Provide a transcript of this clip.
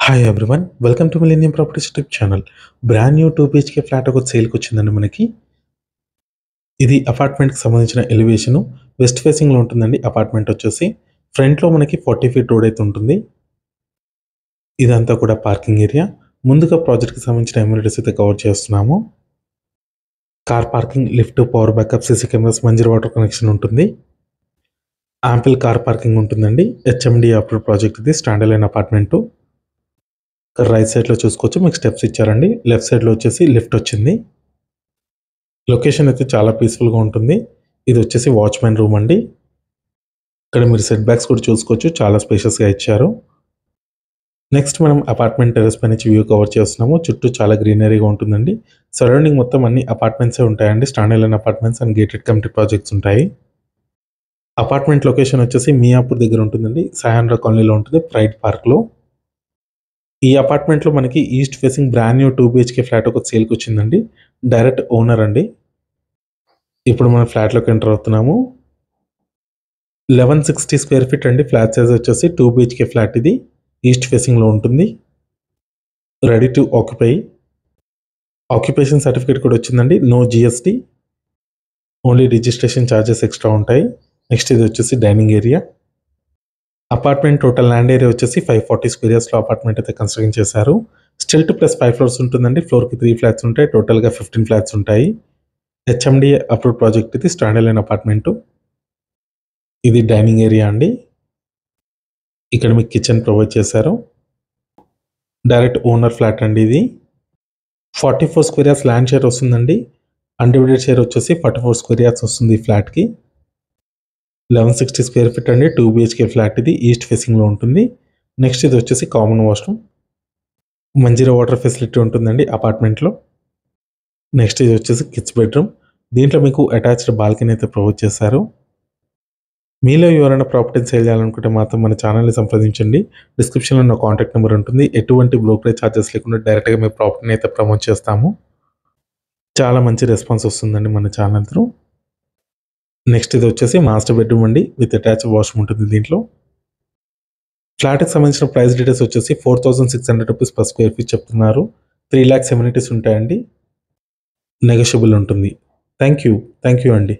Hi everyone, welcome to millennium properties YouTube channel. Brand new 2 BHK flat ఒక సేల్కి వచ్చిందండి మనకి. ఇది అపార్ట్మెంట్కి సంబంధించిన ఎలివేషను. వెస్ట్ ఫేసింగ్లో ఉంటుందండి. అపార్ట్మెంట్ వచ్చేసి ఫ్రంట్లో మనకి 40 ఫీట్ రోడ్ అయితే ఉంటుంది. ఇదంతా కూడా పార్కింగ్ ఏరియా. ముందుగా ప్రాజెక్ట్కి సంబంధించిన ఎమ్యూనిటీస్ అయితే కవర్ చేస్తున్నాము. Car parking, lift, power backup, CC cameras, Manjira water connection ఉంటుంది. యాంపిల్ కార్ పార్కింగ్ ఉంటుందండి. HMD అప్రూవ్డ్ ప్రాజెక్ట్ ఇది. Stand alone apartment. రైట్ సైడ్లో చూసుకోవచ్చు, మీకు స్టెప్స్ ఇచ్చారండి. లెఫ్ట్ సైడ్లో వచ్చేసి లిఫ్ట్ వచ్చింది. లొకేషన్ అయితే చాలా పీస్ఫుల్గా ఉంటుంది. ఇది వచ్చేసి వాచ్మెన్ రూమ్ అండి. ఇక్కడ మీరు సెట్ బ్యాక్స్ కూడా చూసుకోవచ్చు, చాలా స్పేషియస్గా ఇచ్చారు. నెక్స్ట్ మనం అపార్ట్మెంట్ టెర్రస్ పై నుంచి వ్యూ కవర్ చేస్తున్నాము. చుట్టూ చాలా గ్రీనరీగా ఉంటుందండి. సరౌండింగ్ మొత్తం అన్ని అపార్ట్మెంట్సే ఉంటాయండి. Stand alone apartments and gated community projects ఉంటాయి. అపార్ట్మెంట్ లొకేషన్ వచ్చేసి మియాపూర్ దగ్గర ఉంటుందండి. సాయాండ్రా కాలనీలో ఉంటుంది, ప్రైడ్ పార్క్లో. ఈ అపార్ట్మెంట్లో మనకి east facing brand new 2 BHK flat ఒక సేల్కి వచ్చిందండి. డైరెక్ట్ ఓనర్ అండి. ఇప్పుడు మనం ఫ్లాట్లోకి ఎంటర్ అవుతున్నాము. 1160 స్క్వేర్ ఫీట్ అండి. ఫ్లాట్ సైజ్ వచ్చేసి 2 BHK ఫ్లాట్ ఇది. ఈస్ట్ ఫేసింగ్లో ఉంటుంది. Ready to occupy. Occupation certificate కూడా వచ్చిందండి. No GST, only registration charges extra next. నెక్స్ట్ ఇది వచ్చేసి dining area. Apartment total land area వచ్చేసి 540 స్క్వేర్ యార్డ్స్లో అపార్ట్మెంట్ అయితే కన్స్ట్రక్షన్ చేశారు. స్టిల్ట్ ప్లస్ 5 ఫ్లోర్స్ ఉంటుందండి. ఫ్లోర్కి 3 ఫ్లాట్స్ ఉంటాయి. టోటల్గా 15 ఫ్లాట్స్ ఉంటాయి. HMD అప్రూవ్డ్ ప్రాజెక్ట్ ఇది. Stand alone apartment. ఇది డైనింగ్ ఏరియా అండి. ఇక్కడ మీకు కిచెన్ ప్రొవైడ్ చేశారు. డైరెక్ట్ ఓనర్ ఫ్లాట్ అండి ఇది. 44 స్క్వేర్ యార్డ్స్ ల్యాండ్ షేర్ వస్తుందండి. అన్డివైడెడ్ షేర్ వచ్చేసి 44 స్క్వేర్ యార్డ్స్ వస్తుంది ఈ ఫ్లాట్కి. 1160 స్క్వేర్ ఫీట్ అండి. 2 BHK ఫ్లాట్ ఇది. ఈస్ట్ ఫేసింగ్లో ఉంటుంది. నెక్స్ట్ ఇది వచ్చేసి common washroom. Manjira water facility ఉంటుందండి అపార్ట్మెంట్లో. నెక్స్ట్ ఇది వచ్చేసి కిడ్స్ బెడ్రూమ్. దీంట్లో మీకు అటాచ్డ్ బాల్కనీ అయితే ప్రొవైడ్ చేశారు. మీలో ఎవరైనా ప్రాపర్టీని సేల్ చేయాలనుకుంటే మాత్రం మన ఛానల్ని సంప్రదించండి. డిస్క్రిప్షన్లో నా కాంటాక్ట్ నెంబర్ ఉంటుంది. ఎటువంటి బ్రోకరేజ్ ఛార్జెస్ లేకుండా డైరెక్ట్గా మీ ప్రాపర్టీని అయితే ప్రమోట్ చేస్తాము. చాలా మంచి రెస్పాన్స్ వస్తుందండి మన ఛానల్ త్రూ. నెక్స్ట్ ఇది వచ్చేసి మాస్టర్ బెడ్రూమ్ అండి, విత్ అటాచ్డ్ వాష్రూమ్ ఉంటుంది దీంట్లో. ఫ్లాట్కి సంబంధించిన ప్రైస్ డీటెయిల్స్ వచ్చేసి 4600 రూపీస్ పర్ స్క్వేర్ ఫీట్ చెప్తున్నారు. 3 lakhs ఎమ్యూనిటీస్ ఉంటాయండి. నెగోషియబుల్ ఉంటుంది. థ్యాంక్ యూ అండి.